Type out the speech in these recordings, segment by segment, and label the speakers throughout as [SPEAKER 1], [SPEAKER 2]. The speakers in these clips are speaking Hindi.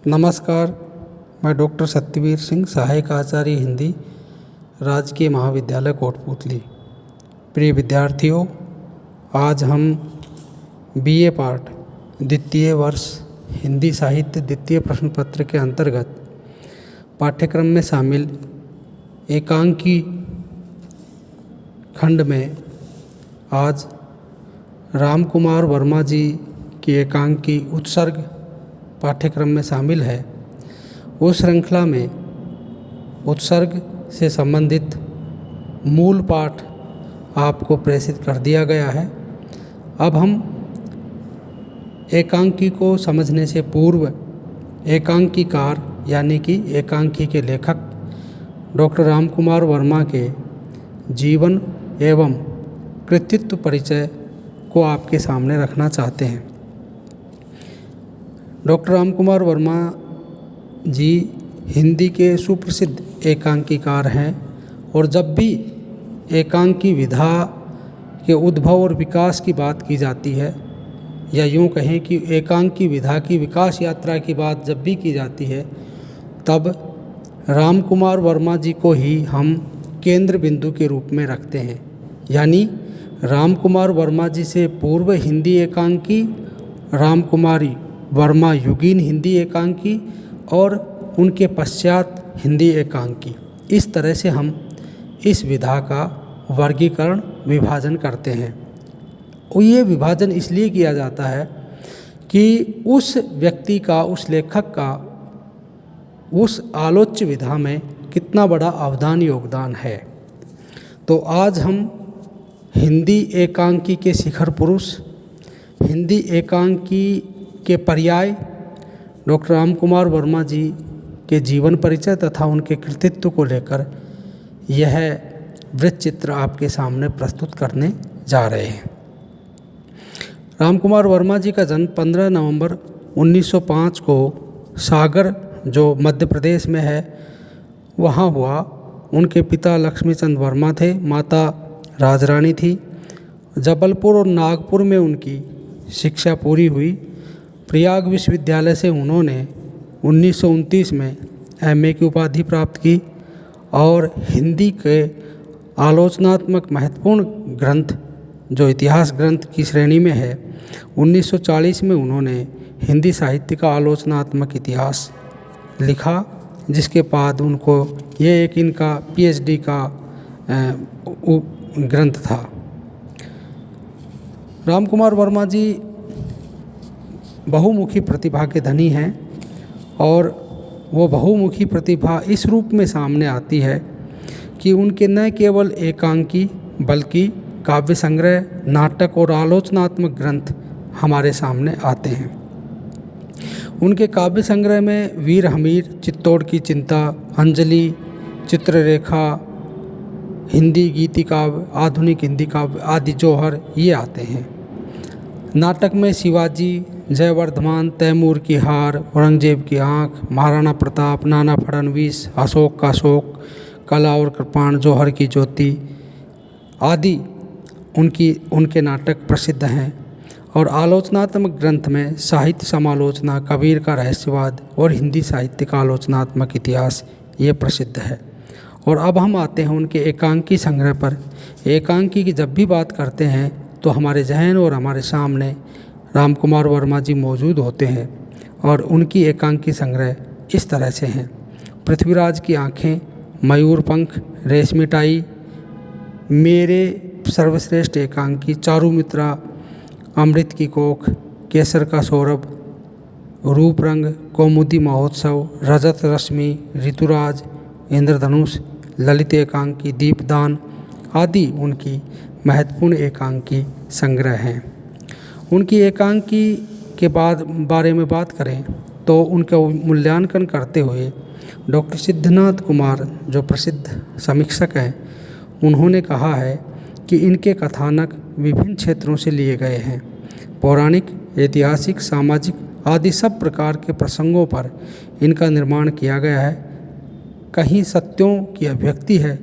[SPEAKER 1] नमस्कार, मैं डॉक्टर सत्यवीर सिंह, सहायक आचार्य हिंदी, राजकीय महाविद्यालय कोटपूतली। प्रिय विद्यार्थियों, आज हम बीए पार्ट द्वितीय वर्ष हिंदी साहित्य द्वितीय प्रश्न पत्र के अंतर्गत पाठ्यक्रम में शामिल एकांकी खंड में आज राम कुमार वर्मा जी की एकांकी उत्सर्ग पाठ्यक्रम में शामिल है। उस श्रृंखला में उत्सर्ग से संबंधित मूल पाठ आपको प्रेषित कर दिया गया है। अब हम एकांकी को समझने से पूर्व एकांकीकार यानी कि एकांकी के लेखक डॉक्टर राम कुमार वर्मा के जीवन एवं कृतित्व परिचय को आपके सामने रखना चाहते हैं। डॉक्टर राम कुमार वर्मा जी हिंदी के सुप्रसिद्ध एकांकीकार हैं और जब भी एकांकी विधा के उद्भव और विकास की बात की जाती है, या यूँ कहें कि एकांकी विधा की विकास यात्रा की बात जब भी की जाती है, तब राम कुमार वर्मा जी को ही हम केंद्र बिंदु के रूप में रखते हैं। यानी राम कुमार वर्मा जी से पूर्व हिंदी एकांकी, राम कुमारी वर्मा युगीन हिंदी एकांकी और उनके पश्चात हिंदी एकांकी, इस तरह से हम इस विधा का वर्गीकरण विभाजन करते हैं। और ये विभाजन इसलिए किया जाता है कि उस व्यक्ति का, उस लेखक का उस आलोच्य विधा में कितना बड़ा अवदान योगदान है। तो आज हम हिंदी एकांकी के शिखर पुरुष, हिंदी एकांकी के पर्याय डॉक्टर राम कुमार वर्मा जी के जीवन परिचय तथा उनके कृतित्व को लेकर यह वृत्तचित्र आपके सामने प्रस्तुत करने जा रहे हैं। राम कुमार वर्मा जी का जन्म 15 नवंबर 1905 को सागर, जो मध्य प्रदेश में है, वहाँ हुआ। उनके पिता लक्ष्मीचंद वर्मा थे, माता राजरानी थी। जबलपुर और नागपुर में उनकी शिक्षा पूरी हुई। प्रयाग विश्वविद्यालय से उन्होंने 1929 में एमए की उपाधि प्राप्त की और हिंदी के आलोचनात्मक महत्वपूर्ण ग्रंथ, जो इतिहास ग्रंथ की श्रेणी में है, 1940 में उन्होंने हिंदी साहित्य का आलोचनात्मक इतिहास लिखा, जिसके बाद उनको ये एक इनका पीएचडी का ग्रंथ था। राम कुमार वर्मा जी बहुमुखी प्रतिभा के धनी हैं और वो बहुमुखी प्रतिभा इस रूप में सामने आती है कि उनके न केवल एकांकी बल्कि काव्य संग्रह, नाटक और आलोचनात्मक ग्रंथ हमारे सामने आते हैं। उनके काव्य संग्रह में वीर हमीर, चित्तौड़ की चिंता, अंजलि, चित्ररेखा, हिंदी गीति काव्य, आधुनिक हिंदी काव्य आदि जौहर ये आते हैं। नाटक में शिवाजी, जयवर्धमान, तैमूर की हार, औरंगजेब की आँख, महाराणा प्रताप, नाना फडणवीस, अशोक का शोक, कला और कृपाण, जौहर की ज्योति आदि उनके नाटक प्रसिद्ध हैं। और आलोचनात्मक ग्रंथ में साहित्य समालोचना, कबीर का रहस्यवाद और हिंदी साहित्य का आलोचनात्मक इतिहास ये प्रसिद्ध है। और अब हम आते हैं उनके एकांकी संग्रह पर। एकांकी की जब भी बात करते हैं तो हमारे जहन और हमारे सामने राम कुमार वर्मा जी मौजूद होते हैं और उनकी एकांकी संग्रह इस तरह से हैं। पृथ्वीराज की आँखें, मयूर पंख, रेशमी टाई, मेरे सर्वश्रेष्ठ एकांकी, चारुमित्रा, अमृत की कोख, केसर का सौरभ, रूप रंग, कौमुदी महोत्सव, रजत रश्मि, ऋतुराज, इंद्रधनुष, ललित एकांकी, दीपदान आदि उनकी महत्वपूर्ण एकांकी संग्रह हैं। उनकी एकांकी के बारे में बात करें तो उनका मूल्यांकन करते हुए डॉक्टर सिद्धनाथ कुमार, जो प्रसिद्ध समीक्षक हैं, उन्होंने कहा है कि इनके कथानक विभिन्न क्षेत्रों से लिए गए हैं। पौराणिक, ऐतिहासिक, सामाजिक आदि सब प्रकार के प्रसंगों पर इनका निर्माण किया गया है। कहीं सत्यों की अभिव्यक्ति है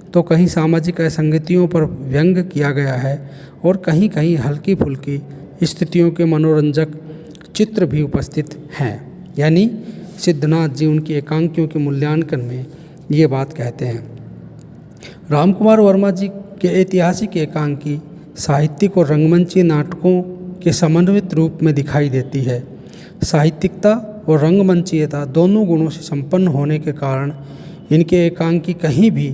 [SPEAKER 1] तो कहीं सामाजिक असंगतियों पर व्यंग किया गया है और कहीं कहीं हल्की फुल्की स्थितियों के मनोरंजक चित्र भी उपस्थित हैं। यानी सिद्धनाथ जी उनकी एकांकियों के मूल्यांकन में ये बात कहते हैं। रामकुमार वर्मा जी के ऐतिहासिक एकांकी साहित्यिक और रंगमंची नाटकों के समन्वित रूप में दिखाई देती है। साहित्यिकता और रंगमंचीयता दोनों गुणों से संपन्न होने के कारण इनके एकांकी कहीं भी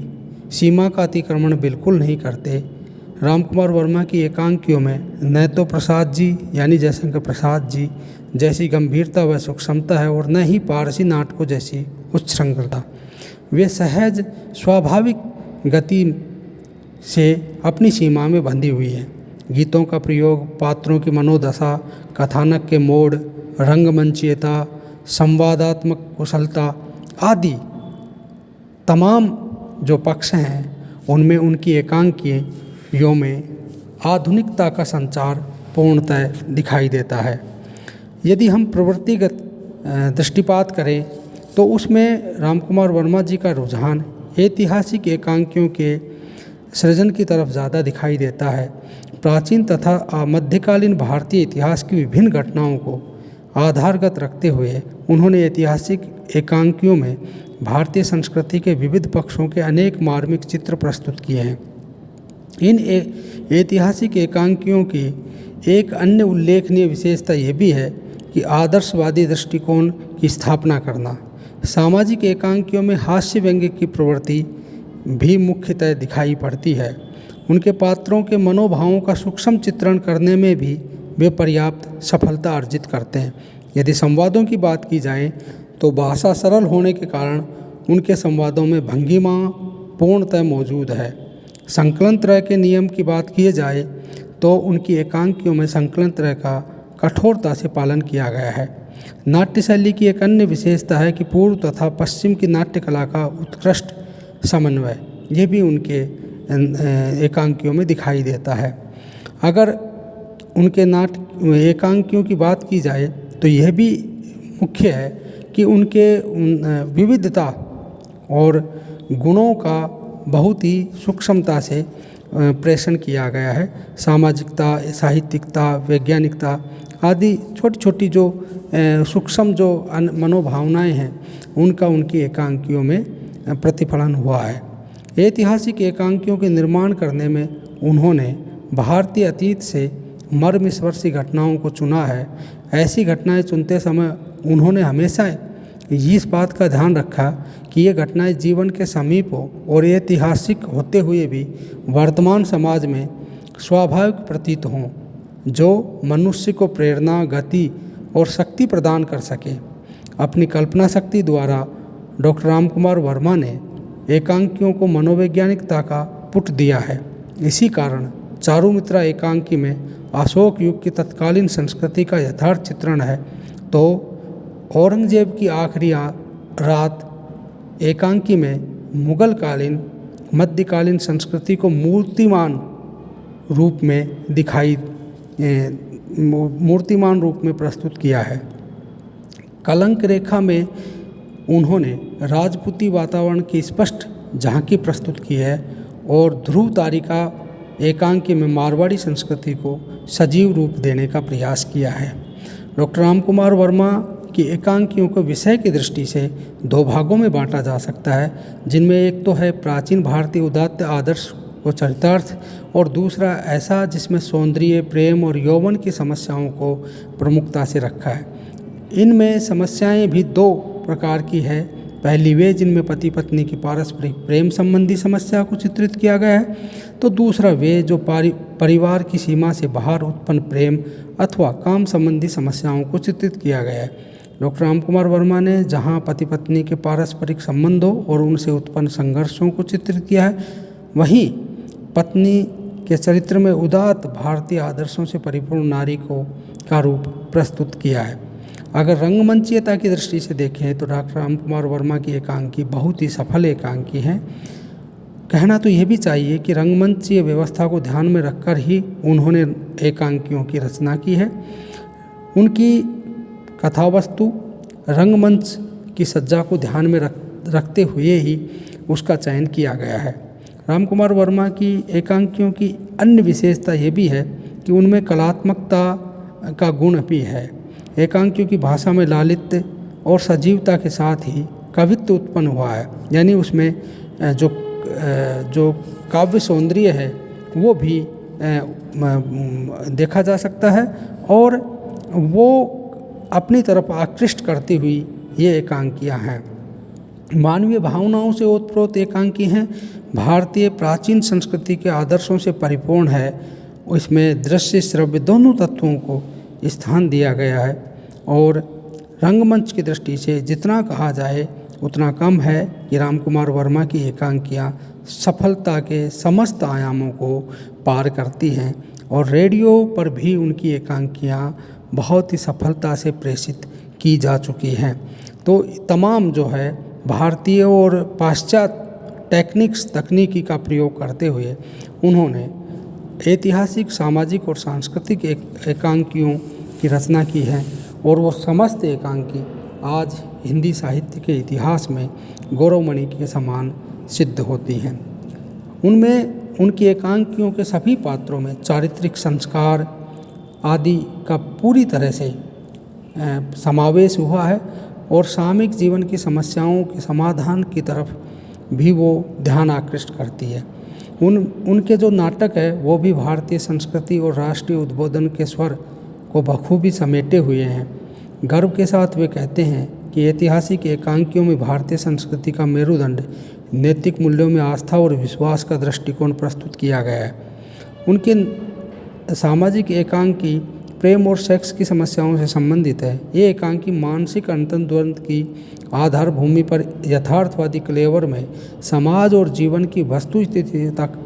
[SPEAKER 1] सीमा का अतिक्रमण बिल्कुल नहीं करते। रामकुमार वर्मा की एकांकियों में न तो प्रसाद जी यानी जयशंकर प्रसाद जी जैसी गंभीरता व सूक्ष्मता है और न ही पारसी नाटकों जैसी उच्छृंखलता। वे सहज स्वाभाविक गति से अपनी सीमा में बंधी हुई है। गीतों का प्रयोग, पात्रों की मनोदशा, कथानक के मोड़, रंगमंचीयता, संवादात्मक कुशलता आदि तमाम जो पक्ष हैं उनमें उनकी एकांकियों में आधुनिकता का संचार पूर्णतः दिखाई देता है। यदि हम प्रवृत्तिगत दृष्टिपात करें तो उसमें रामकुमार वर्मा जी का रुझान ऐतिहासिक एकांकियों के सृजन की तरफ ज़्यादा दिखाई देता है। प्राचीन तथा मध्यकालीन भारतीय इतिहास की विभिन्न घटनाओं को आधारगत रखते हुए उन्होंने ऐतिहासिक एकांकियों में भारतीय संस्कृति के विविध पक्षों के अनेक मार्मिक चित्र प्रस्तुत किए हैं। इन ऐतिहासिक एकांकियों की एक अन्य उल्लेखनीय विशेषता ये भी है कि आदर्शवादी दृष्टिकोण की स्थापना करना। सामाजिक एकांकियों में हास्य व्यंग्य की प्रवृत्ति भी मुख्यतः दिखाई पड़ती है। उनके पात्रों के मनोभावों का सूक्ष्म चित्रण करने में भी वे पर्याप्त सफलता अर्जित करते हैं। यदि संवादों की बात की जाए तो भाषा सरल होने के कारण उनके संवादों में भंगिमा पूर्णतः मौजूद है। संकलन त्रय के नियम की बात की जाए तो उनकी एकांकियों में संकलन त्रय का कठोरता से पालन किया गया है। नाट्य शैली की एक अन्य विशेषता है कि पूर्व तथा पश्चिम की नाट्य कला का उत्कृष्ट समन्वय, ये भी उनके एकांकियों में दिखाई देता है। अगर उनके एकांकियों की बात की जाए तो यह भी मुख्य है कि उनके विविधता और गुणों का बहुत ही सूक्ष्मता से प्रेषण किया गया है। सामाजिकता, साहित्यिकता, वैज्ञानिकता आदि छोटी छोटी जो सूक्ष्म जो मनोभावनाएं हैं उनका उनकी एकांकियों में प्रतिफलन हुआ है। ऐतिहासिक एकांकियों के निर्माण करने में उन्होंने भारतीय अतीत से मर्मस्पर्शी घटनाओं को चुना है। ऐसी घटनाएं चुनते समय उन्होंने हमेशा इस बात का ध्यान रखा कि ये घटनाएं जीवन के समीप हो और ऐतिहासिक होते हुए भी वर्तमान समाज में स्वाभाविक प्रतीत हों, जो मनुष्य को प्रेरणा, गति और शक्ति प्रदान कर सके। अपनी कल्पना शक्ति द्वारा डॉक्टर रामकुमार वर्मा ने एकांकियों को मनोवैज्ञानिकता का पुट दिया है। इसी कारण चारुमित्रा एकांकी में अशोक युग की तत्कालीन संस्कृति का यथार्थ चित्रण है, तो औरंगजेब की आखिरी रात एकांकी में मुगल कालीन मध्यकालीन संस्कृति को मूर्तिमान रूप में प्रस्तुत किया है। कलंक रेखा में उन्होंने राजपूती वातावरण की स्पष्ट झांकी प्रस्तुत की है और ध्रुव तारिका एकांकी में मारवाड़ी संस्कृति को सजीव रूप देने का प्रयास किया है। डॉक्टर रामकुमार वर्मा की एकांकियों को विषय की दृष्टि से दो भागों में बांटा जा सकता है, जिनमें एक तो है प्राचीन भारतीय उदात्त आदर्श व चरितार्थ और दूसरा ऐसा जिसमें सौंदर्य, प्रेम और यौवन की समस्याओं को प्रमुखता से रखा है। इनमें समस्याएं भी दो प्रकार की है। पहली वे जिनमें पति पत्नी की पारस्परिक प्रेम संबंधी समस्या को चित्रित किया गया है, तो दूसरा वे जो परिवार की सीमा से बाहर उत्पन्न प्रेम अथवा काम संबंधी समस्याओं को चित्रित किया गया है। डॉक्टर रामकुमार वर्मा ने जहां पति पत्नी के पारस्परिक संबंधों और उनसे उत्पन्न संघर्षों को चित्रित किया है, वहीं पत्नी के चरित्र में उदात्त भारतीय आदर्शों से परिपूर्ण नारी का रूप प्रस्तुत किया है। अगर रंगमंचीयता की दृष्टि से देखें तो डॉक्टर रामकुमार वर्मा की एकांकी बहुत ही सफल एकांकी हैं। कहना तो यह भी चाहिए कि रंगमंचीय व्यवस्था को ध्यान में रखकर ही उन्होंने एकांकियों की रचना की है। उनकी कथावस्तु रंगमंच की सज्जा को ध्यान में रखते हुए ही उसका चयन किया गया है। रामकुमार वर्मा की एकांकियों की अन्य विशेषता ये भी है कि उनमें कलात्मकता का गुण भी है। एकांकियों की भाषा में लालित्य और सजीवता के साथ ही कवित्व उत्पन्न हुआ है। यानी उसमें जो काव्य सौंदर्य है वो भी देखा जा सकता है और वो अपनी तरफ आकृष्ट करती हुई ये एकांकियाँ हैं। मानवीय भावनाओं से ओतप्रोत एकांकी हैं। भारतीय प्राचीन संस्कृति के आदर्शों से परिपूर्ण है। इसमें दृश्य श्रव्य दोनों तत्वों को स्थान दिया गया है और रंगमंच की दृष्टि से जितना कहा जाए उतना कम है कि रामकुमार वर्मा की एकांकियाँ सफलता के समस्त आयामों को पार करती हैं और रेडियो पर भी उनकी एकांकियाँ बहुत ही सफलता से प्रेषित की जा चुकी हैं। तो तमाम जो है भारतीय और पाश्चात्य तकनीकी का प्रयोग करते हुए उन्होंने ऐतिहासिक, सामाजिक और सांस्कृतिक एकांकियों की रचना की है और वो समस्त एकांकी आज हिंदी साहित्य के इतिहास में गौरवमणि के समान सिद्ध होती हैं। उनमें उनकी एकांकियों के सभी पात्रों में चारित्रिक संस्कार आदि का पूरी तरह से समावेश हुआ है और सामयिक जीवन की समस्याओं के समाधान की तरफ भी वो ध्यान आकृष्ट करती है। उनके जो नाटक है वो भी भारतीय संस्कृति और राष्ट्रीय उद्बोधन के स्वर को बखूबी समेटे हुए हैं। गर्व के साथ वे कहते हैं कि ऐतिहासिक एकांकियों में भारतीय संस्कृति का मेरुदंड नैतिक मूल्यों में आस्था और विश्वास का दृष्टिकोण प्रस्तुत किया गया है। उनके सामाजिक एकांकी प्रेम और सेक्स की समस्याओं से संबंधित है। ये एकांकी मानसिक अंतर्द्वंद की आधार भूमि पर यथार्थवादी क्लेवर में समाज और जीवन की वस्तु स्थिति तक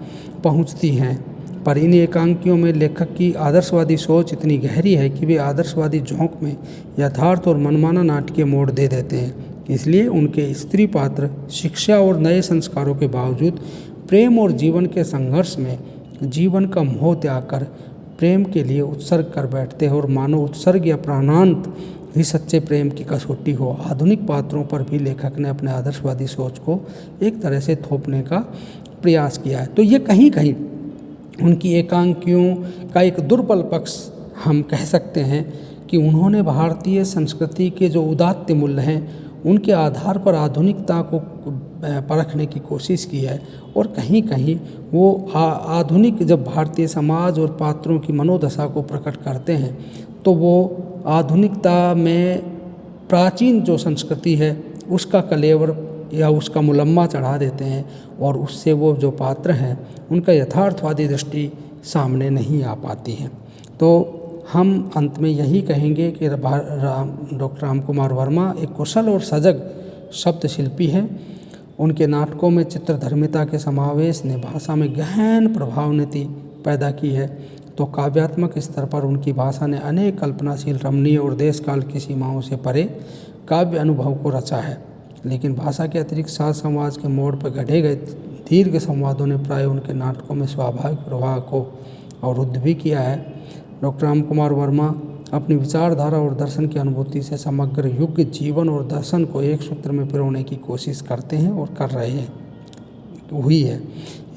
[SPEAKER 1] पहुंचती हैं। पर इन एकांकियों में लेखक की आदर्शवादी सोच इतनी गहरी है कि वे आदर्शवादी झोंक में यथार्थ और मनमाना नाटकीय मोड़ दे देते हैं। इसलिए उनके स्त्री पात्र शिक्षा और नए संस्कारों के बावजूद प्रेम और जीवन के संघर्ष में जीवन का मोह त्याग कर प्रेम के लिए उत्सर्ग कर बैठते हैं और मानो उत्सर्ग या प्राणांत ही सच्चे प्रेम की कसौटी हो। आधुनिक पात्रों पर भी लेखक ने अपने आदर्शवादी सोच को एक तरह से थोपने का प्रयास किया है। तो ये कहीं कहीं उनकी एकांकियों का एक दुर्बल पक्ष हम कह सकते हैं कि उन्होंने भारतीय संस्कृति के जो उदात्त मूल्य हैं उनके आधार पर आधुनिकता को परखने की कोशिश की है और कहीं कहीं वो आधुनिक जब भारतीय समाज और पात्रों की मनोदशा को प्रकट करते हैं तो वो आधुनिकता में प्राचीन जो संस्कृति है उसका कलेवर या उसका मुलम्मा चढ़ा देते हैं और उससे वो जो पात्र हैं उनका यथार्थवादी दृष्टि सामने नहीं आ पाती है। तो हम अंत में यही कहेंगे कि डॉक्टर रामकुमार वर्मा एक कुशल और सजग शब्द शिल्पी हैं। उनके नाटकों में चित्रधर्मिता के समावेश ने भाषा में गहन प्रभावनीति पैदा की है। तो काव्यात्मक स्तर पर उनकी भाषा ने अनेक कल्पनाशील, रमणीय और देश काल की सीमाओं से परे काव्य अनुभव को रचा है। लेकिन भाषा के अतिरिक्त साज समाज के मोड़ पर गढ़े गए दीर्घ संवादों ने प्राय उनके नाटकों में स्वाभाविक प्रवाह को अवरुद्ध भी किया है। डॉक्टर रामकुमार वर्मा अपनी विचारधारा और दर्शन की अनुभूति से समग्र युग, जीवन और दर्शन को एक सूत्र में पिरोने की कोशिश करते हैं और कर रहे हैं हुई है।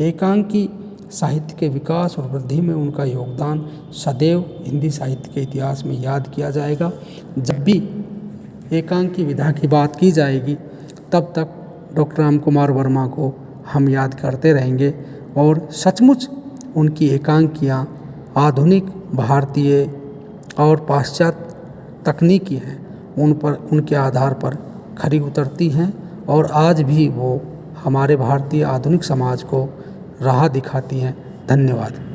[SPEAKER 1] एकांकी साहित्य के विकास और वृद्धि में उनका योगदान सदैव हिंदी साहित्य के इतिहास में याद किया जाएगा। जब भी एकांकी विधा की बात की जाएगी तब तक डॉक्टर रामकुमार वर्मा को हम याद करते रहेंगे और सचमुच उनकी एकांकियाँ आधुनिक भारतीय और पाश्चात्य तकनीकी हैं उन पर उनके आधार पर खरी उतरती हैं और आज भी वो हमारे भारतीय आधुनिक समाज को राह दिखाती हैं। धन्यवाद।